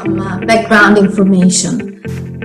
some background information.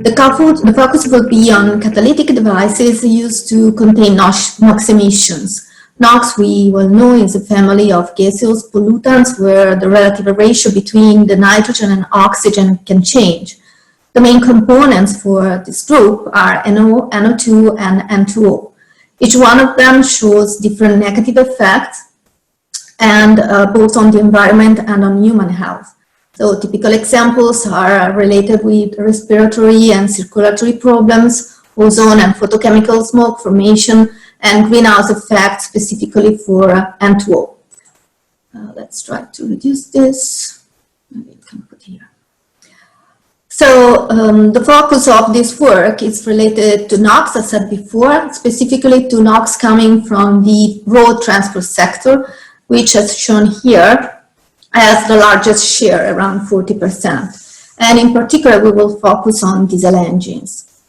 The focus will be on catalytic devices used to contain NOx emissions. NOx, we well know, is a family of gaseous pollutants where the relative ratio between the nitrogen and oxygen can change. The main components for this group are NO, NO2, and N2O. Each one of them shows different negative effects, and both on the environment and on human health. So typical examples are related with respiratory and circulatory problems, ozone and photochemical smoke formation, and greenhouse effects specifically for N2O. Let's try to reduce this. Maybe we can put here. So the focus of this work is related to NOx, as I said before, specifically to NOx coming from the road transport sector, which, as shown here, has the largest share, around 40%. And in particular, we will focus on diesel engines.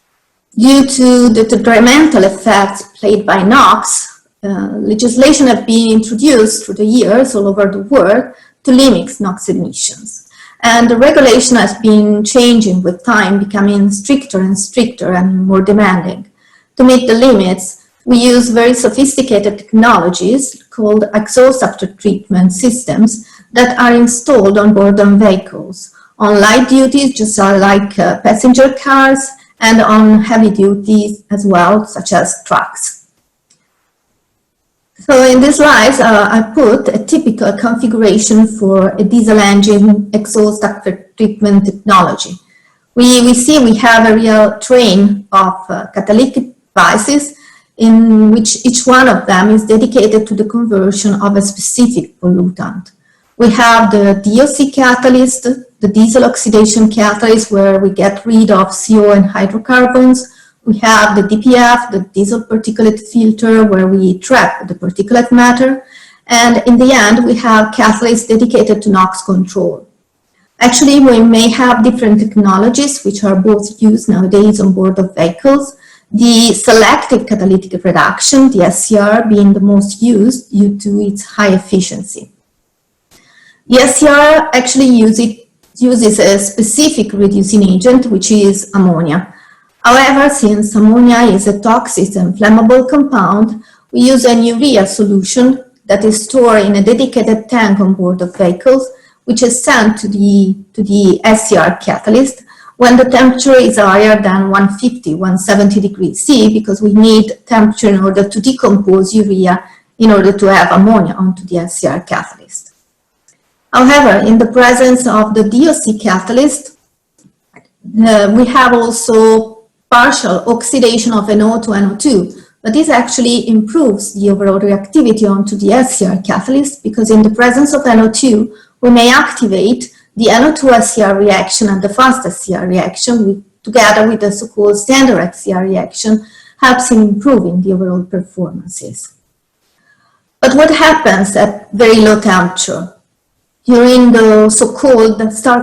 Due to the detrimental effects played by NOx, legislation has been introduced through the years all over the world to limit NOx emissions. And the regulation has been changing with time, becoming stricter and stricter and more demanding. To meet the limits, we use very sophisticated technologies called exhaust aftertreatment systems that are installed on board on vehicles, on light duties, just like passenger cars, and on heavy duties as well, such as trucks. So in this slide, I put a typical configuration for a diesel engine exhaust aftertreatment technology. We see we have a real train of catalytic devices in which each one of them is dedicated to the conversion of a specific pollutant. We have the DOC catalyst, the diesel oxidation catalyst, where we get rid of CO and hydrocarbons. We have the DPF, the diesel particulate filter, where we trap the particulate matter. And in the end, we have catalysts dedicated to NOx control. Actually, we may have different technologies, which are both used nowadays on board of vehicles. The selective catalytic reduction, the SCR, being the most used due to its high efficiency. The SCR actually uses a specific reducing agent, which is ammonia. However, since ammonia is a toxic and flammable compound, we use a urea solution that is stored in a dedicated tank on board of vehicles, which is sent to the SCR catalyst when the temperature is higher than 150, 170 degrees C, because we need temperature in order to decompose urea in order to have ammonia onto the SCR catalyst. However, in the presence of the DOC catalyst, we have also partial oxidation of NO to NO2, but this actually improves the overall reactivity onto the SCR catalyst, because in the presence of NO2, we may activate the NO2 SCR reaction and the fast SCR reaction together with the so-called Standard SCR reaction helps in improving the overall performances. But what happens at very low temperature? During the so-called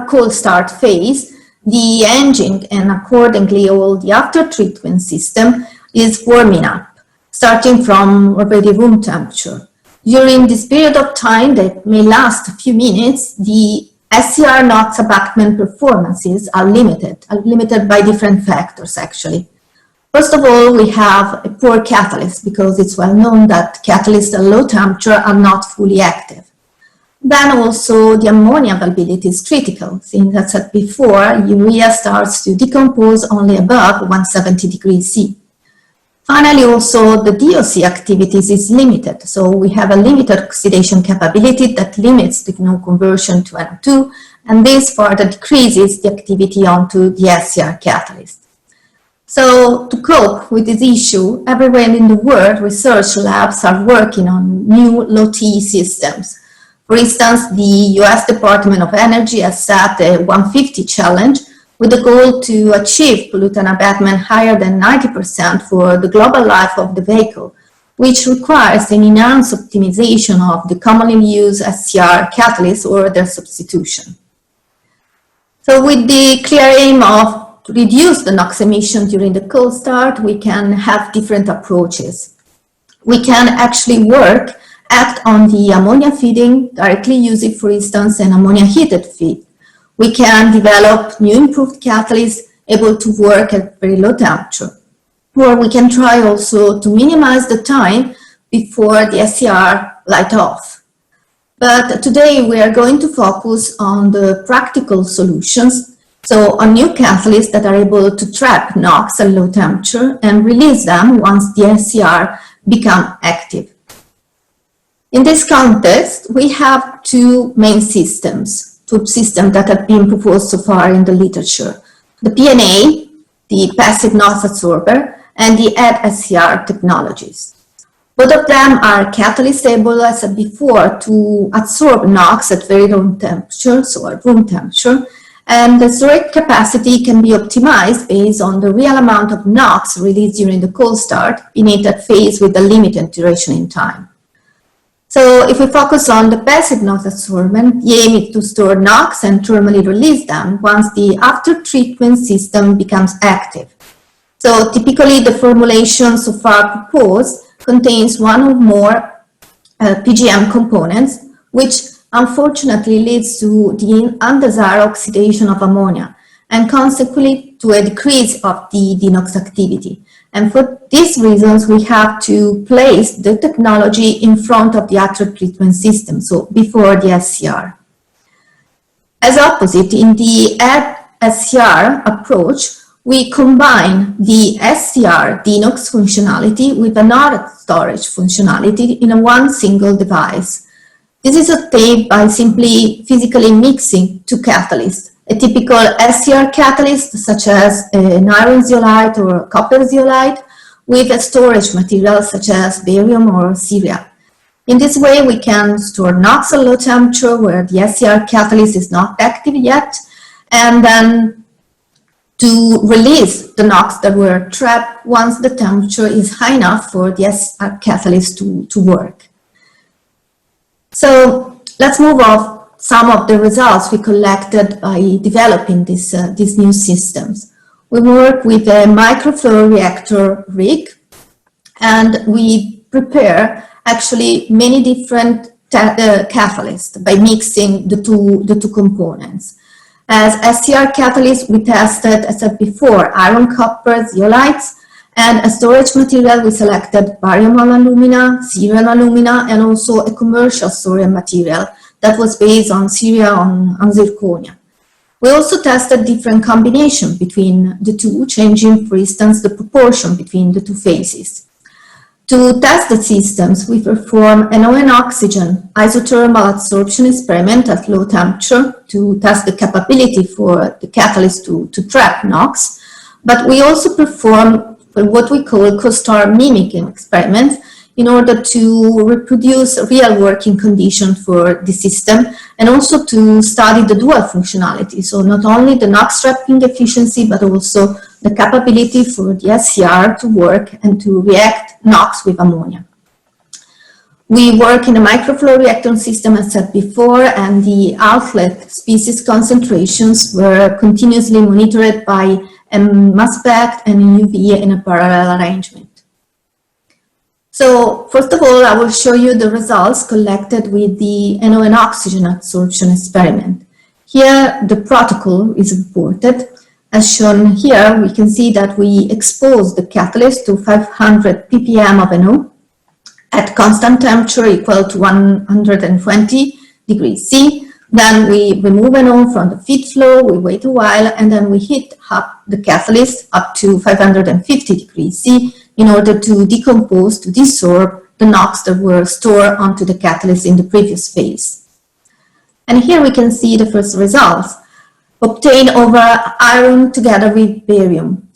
cold start phase, the engine and accordingly all the after-treatment system is warming up, starting from already room temperature. During this period of time that may last a few minutes, the SCR NOx abatement performances are limited by different factors actually. First of all, we have a poor catalyst because it's well known that catalysts at low temperature are not fully active. Then also the ammonia availability is critical, since as I said before, urea starts to decompose only above 170 degrees C. Finally, also the DOC activities is limited, so we have a limited oxidation capability that limits the conversion to NO2, and this further decreases the activity onto the SCR catalyst. So to cope with this issue, everywhere in the world, research labs are working on new low-T systems. For instance, the US Department of Energy has set a 150 challenge with the goal to achieve pollutant abatement higher than 90% for the global life of the vehicle, which requires an enhanced optimization of the commonly used SCR catalysts or their substitution. So with the clear aim of to reduce the NOx emission during the cold start, we can have different approaches. We can actually act on the ammonia feeding, directly using, for instance, an ammonia heated feed. we can develop new improved catalysts able to work at very low temperature. Or we can try also to minimize the time before the SCR light off. But today we are going to focus on the practical solutions, so on new catalysts that are able to trap NOx at low temperature and release them once the SCR become active. In this context, we have two main systems that have been proposed so far in the literature. The PNA, the passive NOx adsorber, and the AdSCR technologies. Both of them are catalysts able, as I said before, to adsorb NOx at very low temperature, so at room temperature, and the storage capacity can be optimized based on the real amount of NOx released during the cold start in it at phase with a limited duration in time. So if we focus on the passive NOx adsorbent, the aim is to store NOx and thermally release them once the after-treatment system becomes active. So typically the formulation so far proposed contains one or more PGM components, which unfortunately leads to the undesired oxidation of ammonia and consequently to a decrease of the NOx activity. And for these reasons, we have to place the technology in front of the after-treatment system, so before the SCR. As opposite, in the AdSCR approach, we combine the SCR DNOx functionality with another storage functionality in one single device. This is obtained by simply physically mixing two catalysts, a typical SCR catalyst such as an iron zeolite or copper zeolite with a storage material such as barium or ceria. In this way, we can store NOx at low temperature where the SCR catalyst is not active yet, and then to release the NOx that were trapped once the temperature is high enough for the SCR catalyst to work. So let's move on some of the results we collected by developing these new systems. We work with a microflow reactor rig, and we prepare actually many different catalysts by mixing the two components. As SCR catalyst, we tested, as I said before, iron, copper, zeolites, and as storage material, we selected barium alumina, cerium alumina, and also a commercial thorium material that was based on ceria on zirconia. We also tested different combinations between the two, changing, for instance, the proportion between the two phases. To test the systems, we performed an NO and oxygen isothermal adsorption experiment at low temperature to test the capability for the catalyst to trap NOx, but we also performed what we call co-star mimicking experiments in order to reproduce real working conditions for the system and also to study the dual functionality. So not only the NOx trapping efficiency, but also the capability for the SCR to work and to react NOx with ammonia. We work in a microflow reactor system, as said before, and the outlet species concentrations were continuously monitored by a mass spec and UV in a parallel arrangement. So first of all, I will show you the results collected with the NO and oxygen adsorption experiment. Here, the protocol is reported. As shown here, we can see that we expose the catalyst to 500 ppm of NO at constant temperature equal to 120 degrees C. Then we remove NO from the feed flow, we wait a while, and then we heat up the catalyst up to 550 degrees C in order to decompose, to desorb the NOx that were stored onto the catalyst in the previous phase. And here we can see the first results obtained over iron together with barium.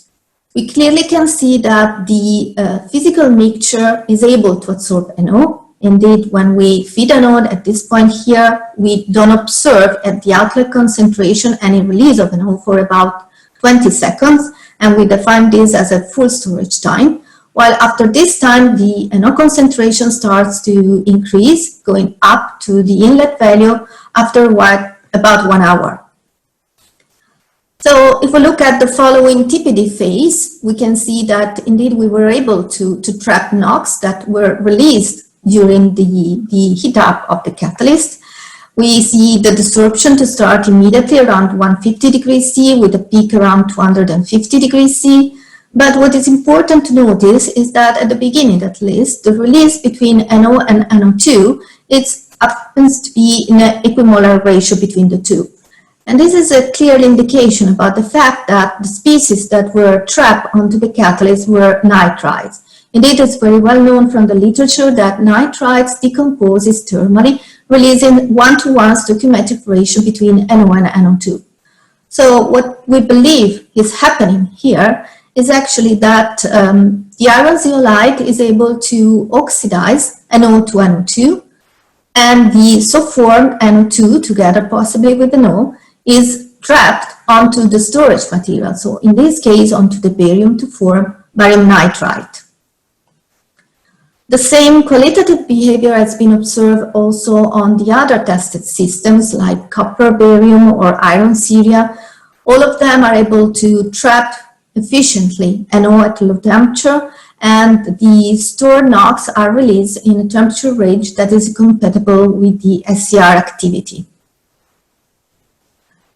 We clearly can see that the physical mixture is able to adsorb NO. Indeed, when we feed a node at this point here, we don't observe at the outlet concentration any release of NO for about 20 seconds, and we define this as a full storage time. While after this time, the NO concentration starts to increase, going up to the inlet value after about 1 hour. So if we look at the following TPD phase, we can see that indeed we were able to trap NOx that were released during the heat up of the catalyst. We see the adsorption to start immediately around 150 degrees C with a peak around 250 degrees C. But what is important to notice is that at the beginning, at least, the release between NO and NO2 happens to be in an equimolar ratio between the two. And this is a clear indication about the fact that the species that were trapped onto the catalyst were nitrites. Indeed, it's very well known from the literature that nitrites decomposes thermally, releasing 1-to-1 stoichiometric ratio between NO and NO2. So what we believe is happening here is actually that the iron zeolite is able to oxidize NO to NO2, and the so formed NO2 together possibly with NO is trapped onto the storage material, so in this case onto the barium to form barium nitride. The same qualitative behavior has been observed also on the other tested systems like copper barium or iron ceria. All of them are able to trap efficiently NO at low temperature, and the stored NOx are released in a temperature range that is compatible with the SCR activity.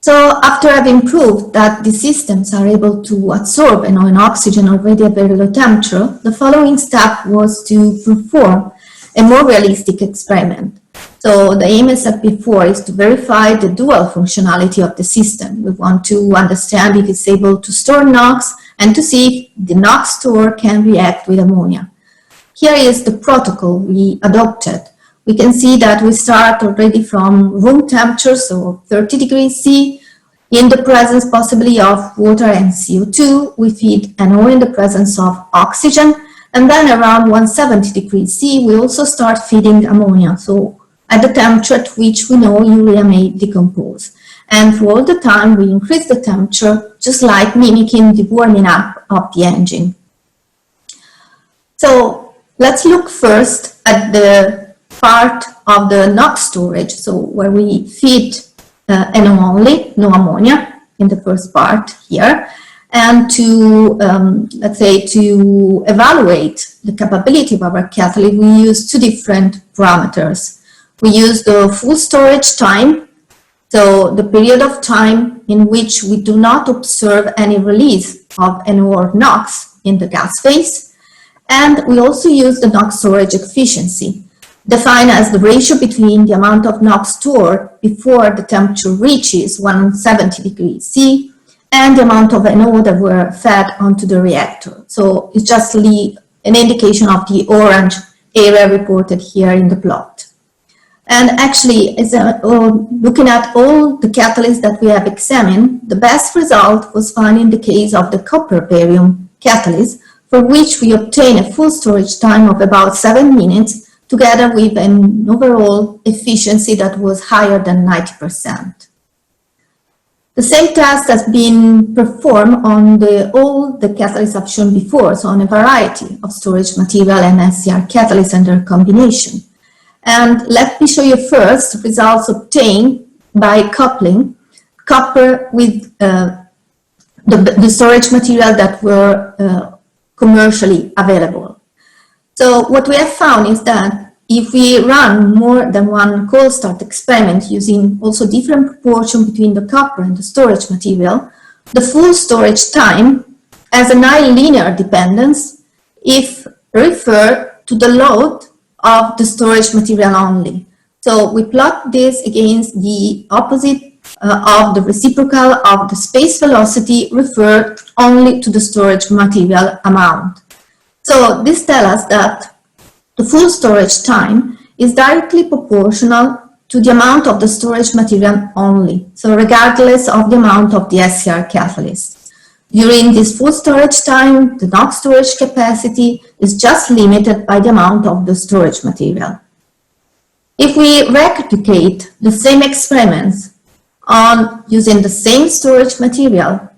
So after having proved that the systems are able to adsorb NO and oxygen already at very low temperature, the following step was to perform a more realistic experiment. So the aim, as said before, is to verify the dual functionality of the system. We want to understand if it's able to store NOx and to see if the NOx store can react with ammonia. Here is the protocol we adopted. We can see that we start already from room temperature, so 30 degrees C, in the presence possibly of water and CO2. We feed NO in the presence of oxygen, and then around 170 degrees C, we also start feeding ammonia, so at the temperature at which we know urea may decompose. And for all the time, we increase the temperature, just like mimicking the warming up of the engine. So let's look first at the part of the NOx storage, so where we feed NO only, no ammonia in the first part here, and to, let's say, to evaluate the capability of our catalyst, we use two different parameters. We use the full storage time, so the period of time in which we do not observe any release of NO or NOx in the gas phase, and we also use the NOx storage efficiency, defined as the ratio between the amount of NOx stored before the temperature reaches 170 degrees C and the amount of NO that were fed onto the reactor. So it's just an indication of the orange area reported here in the plot. And actually, looking at all the catalysts that we have examined, the best result was found in the case of the copper barium catalyst, for which we obtained a full storage time of about 7 minutes, together with an overall efficiency that was higher than 90%. The same test has been performed on all the catalysts I've shown before, so on a variety of storage material and SCR catalysts and their combination. And let me show you first results obtained by coupling copper with the storage material that were commercially available. So what we have found is that if we run more than one cold start experiment using also different proportion between the copper and the storage material, the full storage time has a nonlinear dependence if referred to the load of the storage material only. So we plot this against the opposite of the reciprocal of the space velocity referred only to the storage material amount. So this tells us that the full storage time is directly proportional to the amount of the storage material only, so regardless of the amount of the SCR catalyst. During this full storage time, the NOx storage capacity is just limited by the amount of the storage material. If we replicate the same experiments on using the same storage material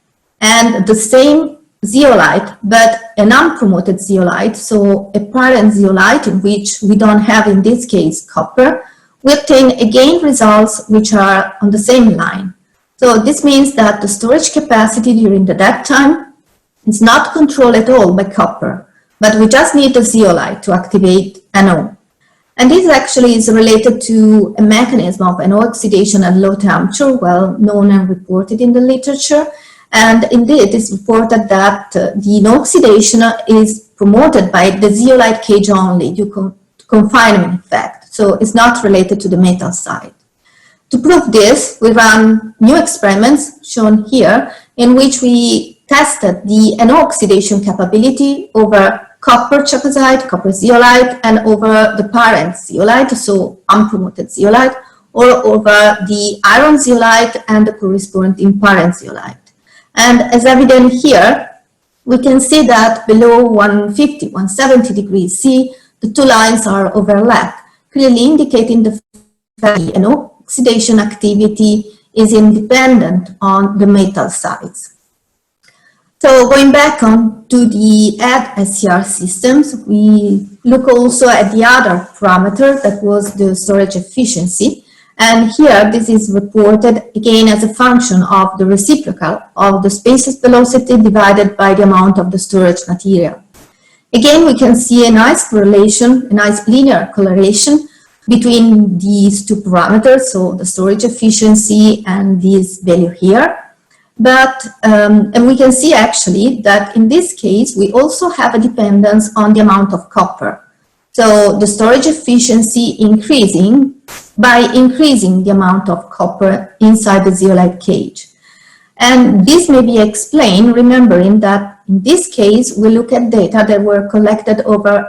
and the same zeolite, but an unpromoted zeolite, so a parent zeolite in which we don't have in this case copper, we obtain again results which are on the same line. So this means that the storage capacity during the dead time is not controlled at all by copper, but we just need the zeolite to activate NO. And this actually is related to a mechanism of NO oxidation at low temperature, well known and reported in the literature. And indeed, it's reported that the NO oxidation is promoted by the zeolite cage only due to confinement effect. So it's not related to the metal side. To prove this, we ran new experiments shown here in which we tested the NO oxidation capability over copper chalcocite, copper zeolite, and over the parent zeolite, so unpromoted zeolite, or over the iron zeolite and the corresponding parent zeolite. And as evident here, we can see that below 150, 170 degrees C, the two lines are overlapped, clearly indicating the fact that NO oxidation activity is independent on the metal sides. So going back on to the AdSCR systems, we look also at the other parameter that was the storage efficiency. And here this is reported again as a function of the reciprocal of the spacer's velocity divided by the amount of the storage material. Again, we can see a nice correlation, a nice linear correlation between these two parameters, so the storage efficiency and this value here. But, and we can see actually that in this case, we also have a dependence on the amount of copper. So the storage efficiency increasing by increasing the amount of copper inside the zeolite cage. And this may be explained, remembering that in this case, we look at data that were collected over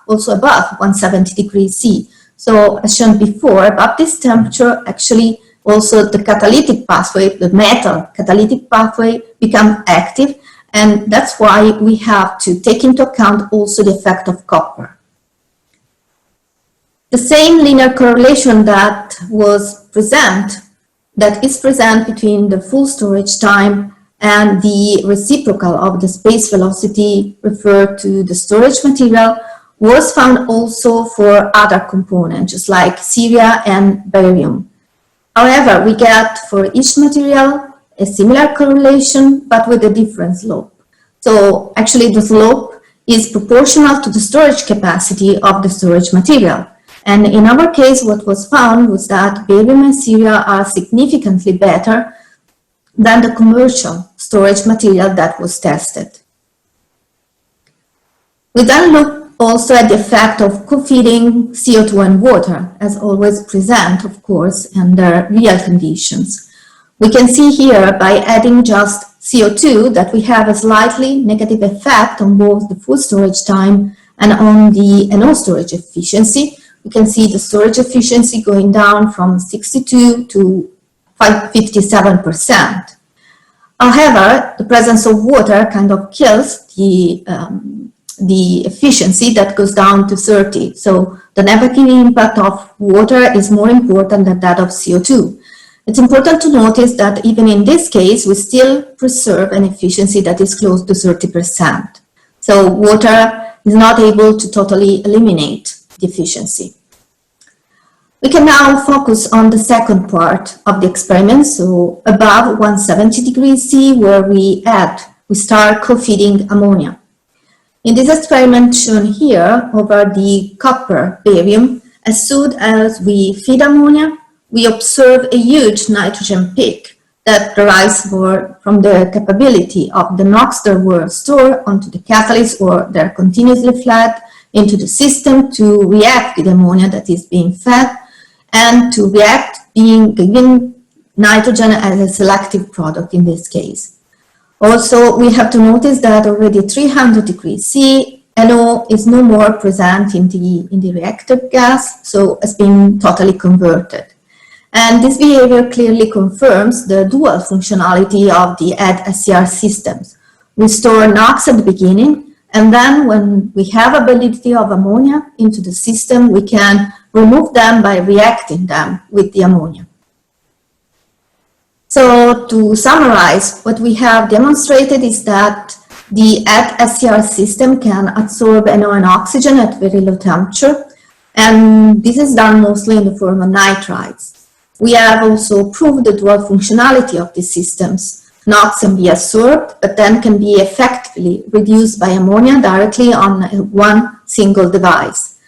also above 170 degrees C. So as shown before, above this temperature, actually also the catalytic pathway, the metal catalytic pathway, become active, and that's why we have to take into account also the effect of copper. The same linear correlation that is present between the full storage time and the reciprocal of the space velocity referred to the storage material was found also for other components, just like ceria and barium. However, we get for each material a similar correlation, but with a different slope. So actually the slope is proportional to the storage capacity of the storage material. And in our case, what was found was that barium and ceria are significantly better than the commercial storage material that was tested. We then look also at the effect of co-feeding CO2 and water, as always present, of course, under real conditions. We can see here by adding just CO2 that we have a slightly negative effect on both the full storage time and on the NO storage efficiency. We can see the storage efficiency going down from 62 to 57%. However, the presence of water kind of kills the efficiency that goes down to 30. So the negative impact of water is more important than that of CO2. It's important to notice that even in this case, we still preserve an efficiency that is close to 30%. So water is not able to totally eliminate the efficiency. We can now focus on the second part of the experiment, so above 170 degrees C, where we start co-feeding ammonia. In this experiment shown here over the copper barium, as soon as we feed ammonia, we observe a huge nitrogen peak that derives from the capability of the NOx that were stored onto the catalyst, or they're continuously fed into the system to react with ammonia that is being fed, and to react giving nitrogen as a selective product in this case. Also, we have to notice that already 300 degrees C, NO is no more present in the reactor gas, so it's been totally converted. And this behavior clearly confirms the dual functionality of the AdSCR systems. We store NOx at the beginning, and then when we have ability of ammonia into the system, we can remove them by reacting them with the ammonia. So to summarize, what we have demonstrated is that the AdSCR system can adsorb NO and oxygen at very low temperature, and this is done mostly in the form of nitrides. We have also proved the dual functionality of these systems. NOx can be adsorbed, but then can be effectively reduced by ammonia directly on one single device.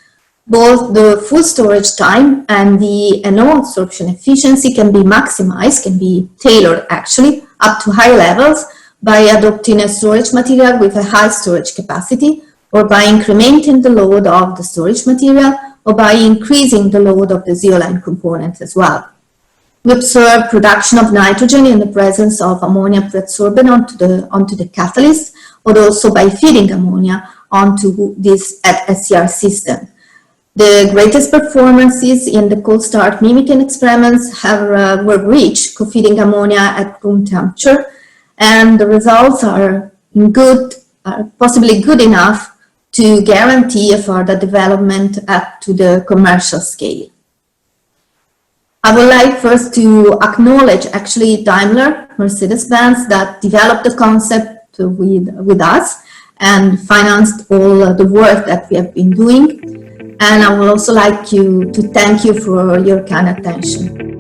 Both the full storage time and the NO absorption efficiency can be maximized, can be tailored actually, up to high levels by adopting a storage material with a high storage capacity, or by incrementing the load of the storage material, or by increasing the load of the zeolite component as well. We observe production of nitrogen in the presence of ammonia preadsorbed onto the catalyst, but also by feeding ammonia onto this AdSCR system. The greatest performances in the cold start mimicking experiments were reached co-feeding ammonia at room temperature, and the results are possibly good enough to guarantee a further development up to the commercial scale. I would like first to acknowledge actually Daimler, Mercedes-Benz, that developed the concept with us and financed all the work that we have been doing. And I would also like to thank you for your kind attention.